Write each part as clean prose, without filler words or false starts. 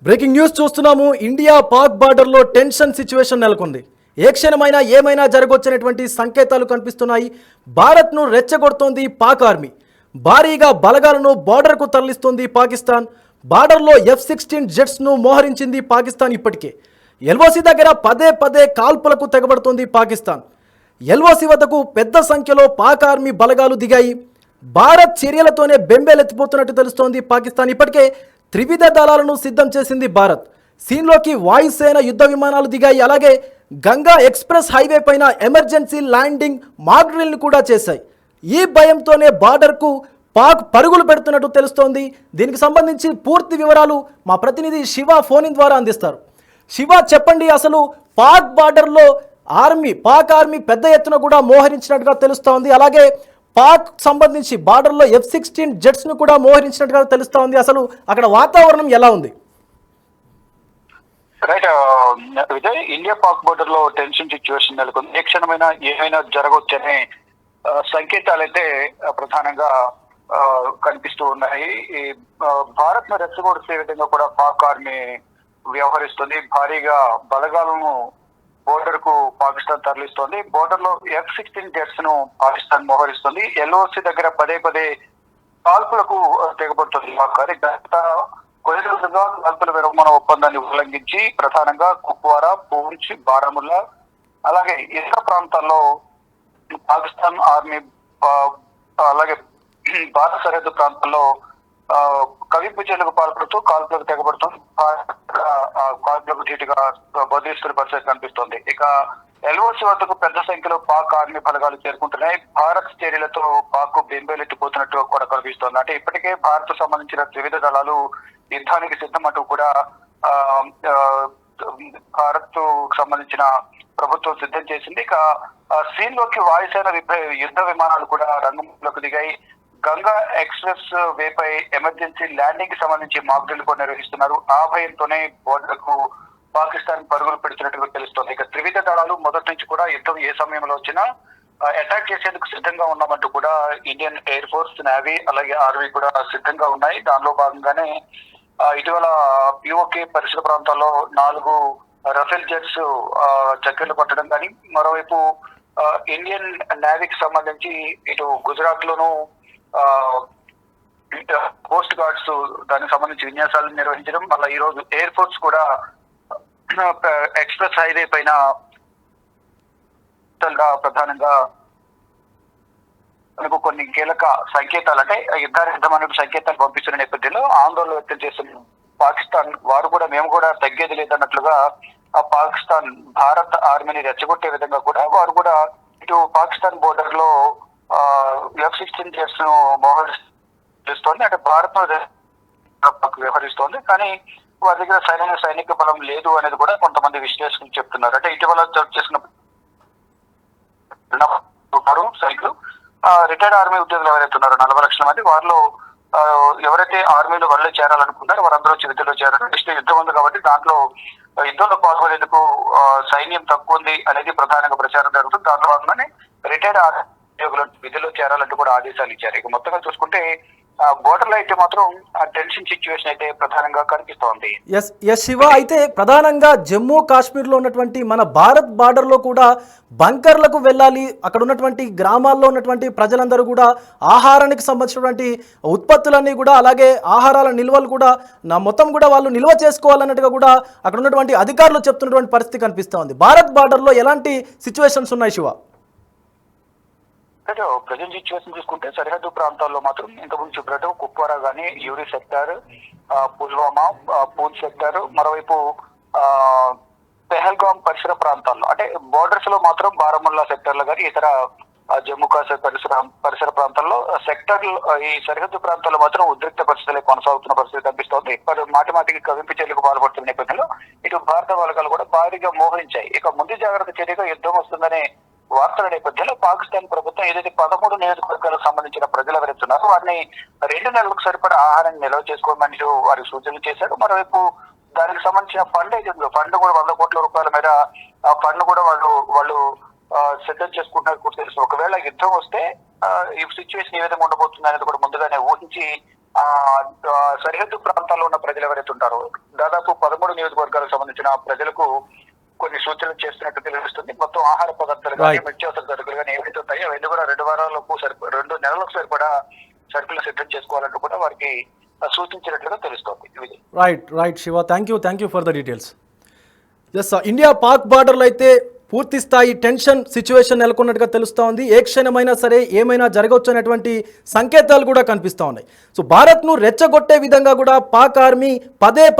Breaking news చూస్తున్నాము. India Pak బార్డర్లో tension situation నెలకొంది. ఏ క్షణమైనా ఏమైనా జరగొచ్చినటువంటి సంకేతాలు కనిపిస్తున్నాయి. భారత్ను రెచ్చగొడుతోంది పాక్ ఆర్మీ. భారీగా బలగాలను బార్డర్కు తరలిస్తోంది పాకిస్తాన్. బార్డర్లో F-16 జెట్స్ను మోహరించింది పాకిస్తాన్. ఇప్పటికే ఎల్ఓసి దగ్గర పదే పదే కాల్పులకు తెగబడుతోంది పాకిస్తాన్. ఎల్ఓసి వద్దకు పెద్ద సంఖ్యలో పాక్ ఆర్మీ బలగాలు దిగాయి. భారత్ చర్యలతోనే బెంబేలెత్తిపోతున్నట్టు తెలుస్తోంది పాకిస్తాన్. ఇప్పటికే త్రివిధ దళాలను సిద్ధం చేసింది భారత్. సీన్లోకి వాయుసేన యుద్ధ విమానాలు దిగాయి. అలాగే గంగా ఎక్స్ప్రెస్ హైవే పైన ఎమర్జెన్సీ ల్యాండింగ్ మాక్ డ్రిల్ని కూడా చేశాయి. ఈ భయంతోనే బార్డర్కు పాక్ పరుగులు పెడుతున్నట్టు తెలుస్తోంది. దీనికి సంబంధించి పూర్తి వివరాలు మా ప్రతినిధి శివ ఫోన్ ఇన్ ద్వారా అందిస్తారు. శివ, చెప్పండి, అసలు పాక్ బార్డర్లో పాక్ ఆర్మీ పెద్ద ఎత్తున కూడా మోహరించినట్టుగా తెలుస్తోంది. అలాగే పాక్ సంబంధించి బార్డర్లో F-16 జెట్స్ను కూడా మోహరించినట్టుగా తెలుస్తూ ఉంది. అసలు అక్కడ వాతావరణం ఎలా ఉంది? Right Vijay, India Pak border లో టెన్షన్ సిచ్యువేషన్ నెలకొంది. ఏ క్షణమైనా ఏమైనా జరగవచ్చనే సంకేతాలు అయితే ప్రధానంగా కనిపిస్తూ ఉన్నాయి. ఈ భారత్ ను రెచ్చగొడిసే విధంగా కూడా పాక్ ఆర్మీ వ్యవహరిస్తుంది. భారీగా బలగాలను బోర్డర్ కు పాకిస్తాన్ తరలిస్తోంది. బోర్డర్ లో F-16 జెట్స్ ను పాకిస్తాన్ మోహరిస్తుంది. ఎల్ఓసి దగ్గర పదే పదే కాల్పులకు తెగబడుతుంది. గత కొన్ని రోజులుగా కాల్పుల విరమణ ఒప్పందాన్ని ఉల్లంఘించి ప్రధానంగా కుప్వారా, పూంచ్, బారాముల్లా అలాగే ఇతర ప్రాంతాల్లో పాకిస్తాన్ ఆర్మీ అలాగే భారత సరిహద్దు ప్రాంతాల్లో కవింపు చర్యలకు పాల్పడుతూ కాల్పులకు తెగబడుతుంది. కాల్పులకు ధీటుగా బదిలిస్తున్న పరిస్థితి కనిపిస్తోంది. ఇక ఎల్ఓసి వద్దకు పెద్ద సంఖ్యలో పాక్ ఆర్మీ బలగాలు చేరుకుంటున్నాయి. భారత్ చర్యలతో పాక్ బెంబేలెత్తిపోతున్నట్టు కూడా కనిపిస్తోంది. అంటే ఇప్పటికే భారత్ సంబంధించిన త్రివిధ దళాలు యుద్ధానికి సిద్ధమంటూ కూడా భారత్ సంబంధించిన ప్రభుత్వం సిద్ధం చేసింది. ఇక సీన్ లోకి వాయుసేన యుద్ధ విమానాలు కూడా రంగంలోకి దిగాయి. గంగా ఎక్స్ప్రెస్ వేపై ఎమర్జెన్సీ ల్యాండింగ్ కి సంబంధించి మాక్ డ్రిల్ కూడా నిర్వహిస్తున్నారు. ఆ భయంతోనే బోర్డర్ కు పాకిస్తాన్ పరుగులు పెడుతున్నట్టుగా తెలుస్తోంది. ఇక త్రివిధ దళాలు మొదటి నుంచి కూడా యుద్ధం ఏ సమయంలో వచ్చినా అటాక్ చేసేందుకు సిద్ధంగా ఉన్నామంటూ కూడా ఇండియన్ ఎయిర్ ఫోర్స్, నేవీ అలాగే ఆర్మీ కూడా సిద్ధంగా ఉన్నాయి. దానిలో భాగంగానే ఇటీవల POK పరిసర ప్రాంతాల్లో 4 రఫేల్ జెట్స్ చక్కెర్లు పట్టడం కానీ, మరోవైపు ఇండియన్ నేవీకి సంబంధించి ఇటు గుజరాత్ లోను కోస్ట్ గార్డ్స్ దానికి సంబంధించి విన్యాసాలను నిర్వహించడం, మళ్ళీ ఈ రోజు ఎయిర్ ఫోర్స్ కూడా ఎక్స్ప్రెస్ హైవే పైన ప్రధానంగా మనకు కొన్ని కీలక సంకేతాలు అంటే యుద్ధానికి సంకేతాలు పంపిస్తున్న నేపథ్యంలో ఆందోళన వ్యక్తం చేస్తున్న పాకిస్తాన్ వారు కూడా మేము కూడా తగ్గేది లేదన్నట్లుగా ఆ పాకిస్తాన్ భారత్ ఆర్మీని రెచ్చగొట్టే విధంగా కూడా వారు కూడా ఇటు పాకిస్తాన్ బోర్డర్ లో F-16 జెట్స్ ను మోహరిస్తోంది. అంటే భారత్ వ్యవహరిస్తోంది. కానీ వారి దగ్గర సరైన సైనిక బలం లేదు అనేది కూడా కొంతమంది విశ్లేషకులు చెప్తున్నారు. అంటే ఇటీవల చేసుకున్న సైనికులు రిటైర్డ్ ఆర్మీ ఉద్యోగులు ఎవరైతే ఉన్నారో 40 లక్షల మంది, వారిలో ఎవరైతే ఆర్మీలో వాళ్ళే చేరాలనుకుంటారో వారందరూ విధుల్లో చేరారు. నెక్స్ట్ యుద్ధం ఉంది కాబట్టి దాంట్లో యుద్ధంలో పాల్గొనేందుకు సైన్యం తక్కువ ఉంది అనేది ప్రధానంగా ప్రచారం జరుగుతుంది. దాంట్లో భాగంగానే రిటైర్డ్ ఆర్మీ ఉద్యోగులు విధుల్లో చేరాలంటూ కూడా ఆదేశాలు ఇచ్చారు. ఇక మొత్తంగా చూసుకుంటే బోర్డర్ లో అయితే మాత్రం టెన్షన్ సిచ్యువేషన్ అయితే ప్రధానంగా కనిపిస్తోంది. ఎస్ శివ, అయితే ప్రధానంగా జమ్మూ కాశ్మీర్లో ఉన్నటువంటి మన భారత్ బార్డర్లో కూడా బంకర్లకు వెళ్ళాలి. అక్కడ ఉన్నటువంటి గ్రామాల్లో ఉన్నటువంటి ప్రజలందరూ కూడా ఆహారానికి సంబంధించినటువంటి ఉత్పత్తులన్నీ కూడా, అలాగే ఆహారాల నిల్వలు కూడా మొత్తం కూడా వాళ్ళు నిల్వ చేసుకోవాలన్నట్టుగా కూడా అక్కడ ఉన్నటువంటి అధికారులు చెప్తున్నటువంటి పరిస్థితి కనిపిస్తోంది. భారత్ బార్డర్లో ఎలాంటి సిచ్యువేషన్స్ ఉన్నాయి శివ? ప్రజెంట్ సిచ్యువేషన్ చూసుకుంటే సరిహద్దు ప్రాంతాల్లో మాత్రం ఇంతకుముందు చెప్పినట్టు కుప్వారా గానీ, యూరి సెక్టార్, పుల్వామా, పూంచ్ సెక్టార్, మరోవైపు పెహల్గాం పరిసర ప్రాంతాల్లో అంటే బోర్డర్స్ లో మాత్రం బారాముల్లా సెక్టర్ లో కానీ ఇతర జమ్మూ కాశ్మీర్ పరిసర ప్రాంతాల్లో ఈ సరిహద్దు ప్రాంతాల్లో మాత్రం ఉద్రిక్త పరిస్థితులే కొనసాగుతున్న పరిస్థితి కనిపిస్తోంది. మాటిమాటికి కవింపు చర్యలకు పాల్పడుతున్న నేపథ్యంలో ఇటు భారత బలగాలు కూడా భారీగా మోహరించాయి. ఇక ముందు జాగ్రత్త చర్యగా యుద్ధం వస్తుందనే వార్తల నేపథ్యంలో పాకిస్తాన్ ప్రభుత్వం ఏదైతే 13 నియోజకవర్గాలకు సంబంధించిన ప్రజలు ఎవరైతున్నారో వారిని 2 నెలలకు సరిపడా ఆహారాన్ని నిల్వ చేసుకోమని వారికి సూచనలు చేశారు. మరోవైపు దానికి సంబంధించిన ఫండ్ ఏదైతే ఫండ్ కూడా 100 కోట్ల రూపాయల మేర ఆ ఫండ్ కూడా వాళ్ళు సిద్ధం చేసుకుంటున్నారు కూడా తెలుసు. ఒకవేళ యుద్ధం వస్తే ఈ సిచ్యువేషన్ ఏ విధంగా ఉండబోతుంది అనేది కూడా ముందుగానే ఊహించి ఆ ఆ, సరిహద్దు ప్రాంతాల్లో ఉన్న ప్రజలు ఎవరైతే ఉంటారో దాదాపు 13 నియోజకవర్గాలకు సంబంధించిన ప్రజలకు కొన్ని సూచనలు చేస్తున్నట్టు తెలుస్తుంది. మొత్తం ఆహార పదార్థాలు కానీ Right. నిత్యావసర సరుకులు కానీ ఏవైతే ఉంటాయో అవన్నీ కూడా 2 వారాలకు 2 నెలలకు సరిపడా సరుకులు సిద్ధం చేసుకోవాలంటూ కూడా వారికి సూచించినట్లుగా తెలుస్తోంది. ఇది right Shiva, thank you for the details. Yes, India Pak బార్డర్లో అయితే పూర్తి స్థాయి టెన్షన్ సిచ్యువేషన్ నెలకొన్నట్టుగా తెలుస్తూ ఉంది. ఏ క్షణమైనా సరే ఏమైనా జరగవచ్చు అనేటువంటి సంకేతాలు కూడా కనిపిస్తూ ఉన్నాయి. సో భారత్ను రెచ్చగొట్టే విధంగా కూడా పాక్ ఆర్మీ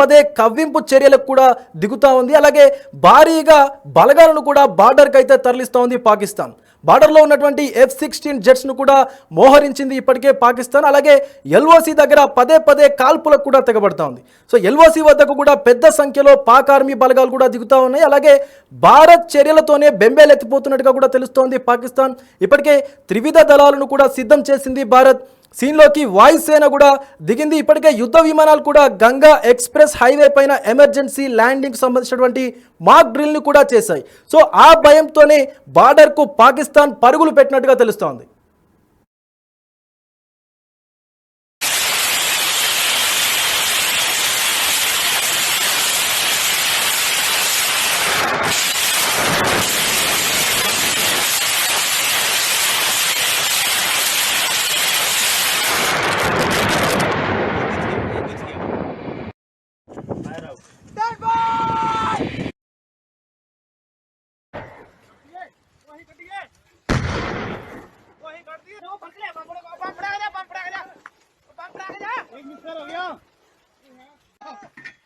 పదే కవ్వింపు చర్యలకు కూడా దిగుతూ ఉంది. అలాగే భారీగా బలగాలను కూడా బార్డర్కి అయితే తరలిస్తూ ఉంది పాకిస్తాన్. బార్డర్లో ఉన్నటువంటి F-16 జెట్స్ను కూడా మోహరించింది ఇప్పటికే పాకిస్తాన్. అలాగే ఎల్ఓసి దగ్గర పదే కాల్పులకు కూడా తెగబడతా ఉంది. సో ఎల్ఓసి వద్దకు కూడా పెద్ద సంఖ్యలో పాక్ ఆర్మీ బలగాలు కూడా దిగుతూ ఉన్నాయి. అలాగే భారత్ చర్యలతోనే బెంబేలెత్తిపోతున్నట్టుగా కూడా తెలుస్తోంది పాకిస్తాన్. ఇప్పటికే త్రివిధ దళాలను కూడా సిద్ధం చేసింది భారత్. సీన్లోకి వాయుసేన కూడా దిగింది. ఇప్పటికే యుద్ధ విమానాలు కూడా గంగా ఎక్స్ప్రెస్ హైవే పైన ఎమర్జెన్సీ ల్యాండింగ్ సంబంధించినటువంటి మాక్ డ్రిల్ని కూడా చేశాయి. సో ఆ భయంతోనే బార్డర్కు పాకిస్తాన్ పరుగులు పెట్టినట్టుగా తెలుస్తోంది. पंप